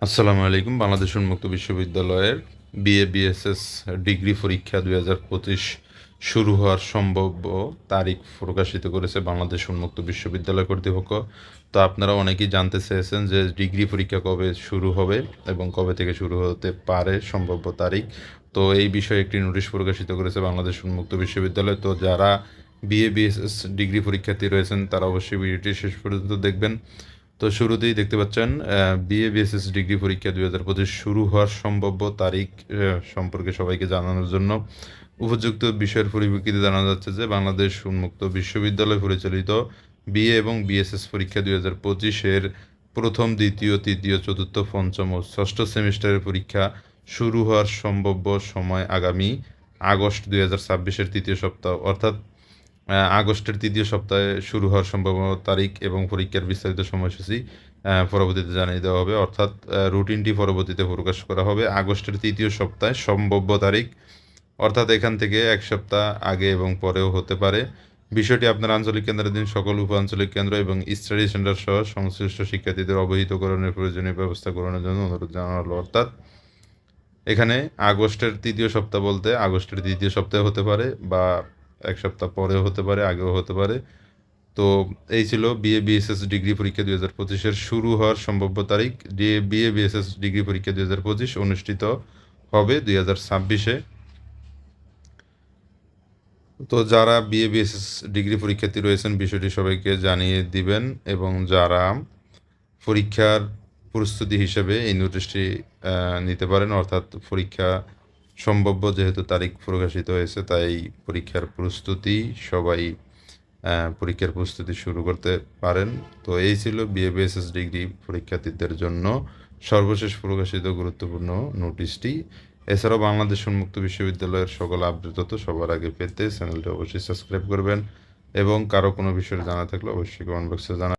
আসসালামু আলাইকুম। বাংলাদেশ উন্মুক্ত বিশ্ববিদ্যালয়ের বিএ বিএসএস ডিগ্রি পরীক্ষা ২০২৫ শুরু হওয়ার সম্ভাব্য তারিখ প্রকাশিত করেছে বাংলাদেশ উন্মুক্ত বিশ্ববিদ্যালয় কর্তৃপক্ষ। তো আপনারা অনেকেই জানতে চেয়েছেন যে ডিগ্রি পরীক্ষা কবে শুরু হবে এবং কবে থেকে শুরু হতে পারে সম্ভাব্য তারিখ। তো এই বিষয়ে একটি নোটিশ প্রকাশিত করেছে বাংলাদেশ উন্মুক্ত বিশ্ববিদ্যালয়। তো যারা বিএ বিএসএস ডিগ্রি পরীক্ষার্থী রয়েছেন তারা অবশ্যই ভিডিওটি শেষ পর্যন্ত দেখবেন। তো শুরুতেই দেখতে পাচ্ছেন বিএ বিএসএস ডিগ্রি পরীক্ষা ২০২৫ শুরু হওয়ার সম্ভাব্য তারিখ সম্পর্কে সবাইকে জানানোর জন্য উপযুক্ত বিষয়ের পরিপ্রেক্ষিতে জানা যাচ্ছে যে বাংলাদেশ উন্মুক্ত বিশ্ববিদ্যালয় পরিচালিত বিএ এবং বিএসএস পরীক্ষা ২০২৫-এর প্রথম, দ্বিতীয়, তৃতীয়, চতুর্থ, পঞ্চম ও ষষ্ঠ সেমিস্টারের পরীক্ষা শুরু হওয়ার সম্ভাব্য সময় আগামী আগস্ট ২০২৬-এর তৃতীয় সপ্তাহ, অর্থাৎ আগস্টের তৃতীয় সপ্তাহে শুরু হওয়ার সম্ভাবনা তারিখ এবং পরীক্ষার বিস্তারিত সময়সূচি পরবর্তীতে জানিয়ে দেওয়া হবে। অর্থাৎ রুটিনটি পরবর্তীতে প্রকাশ করা হবে আগস্টের তৃতীয় সপ্তাহে সম্ভাব্য তারিখ, অর্থাৎ এখান থেকে এক সপ্তাহ আগে এবং পরেও হতে পারে। বিষয়টি আপনার আঞ্চলিক কেন্দ্রাধীন সকল উপ আঞ্চলিক কেন্দ্র এবং স্টাডি সেন্টার সহ সংশ্লিষ্ট শিক্ষার্থীদের অবহিতকরণের প্রয়োজনীয় ব্যবস্থা গ্রহণের জন্য অনুরোধ জানানো হলো। অর্থাৎ এখানে আগস্টের তৃতীয় সপ্তাহ বলতে আগস্টের তৃতীয় সপ্তাহে হতে পারে বা এক সপ্তাহ পরেও হতে পারে, আগেও হতে পারে। তো এই ছিল বিএ বিএসএস ডিগ্রি পরীক্ষা ২০২৫-এর শুরু হওয়ার সম্ভাব্য তারিখ। বিএ বিএসএস ডিগ্রি পরীক্ষা ২০২৫ অনুষ্ঠিত হবে ২০২৬-এ। তো যারা বিএ বিএসএস ডিগ্রি পরীক্ষার্থী রয়েছেন বিষয়টি সবাইকে জানিয়ে দিবেন, এবং যারা পরীক্ষার প্রস্তুতি হিসেবে এই নোটিশটি নিতে পারেন। অর্থাৎ পরীক্ষা সম্ভাব্য যেহেতু তারিখ প্রকাশিত হয়েছে, তাই পরীক্ষার প্রস্তুতি সবাই পরীক্ষার প্রস্তুতি শুরু করতে পারেন। তো এই ছিল বিএ বিএসএস ডিগ্রি পরীক্ষার্থীদের জন্য সর্বশেষ প্রকাশিত গুরুত্বপূর্ণ নোটিশটি। এছাড়াও বাংলাদেশ উন্মুক্ত বিশ্ববিদ্যালয়ের সকল আপডেট তথ্য সবার আগে পেতে চ্যানেলটি অবশ্যই সাবস্ক্রাইব করবেন, এবং কারো কোনো বিষয়ে জানা থাকলে অবশ্যই কমেন্ট বক্সে জানাবেন।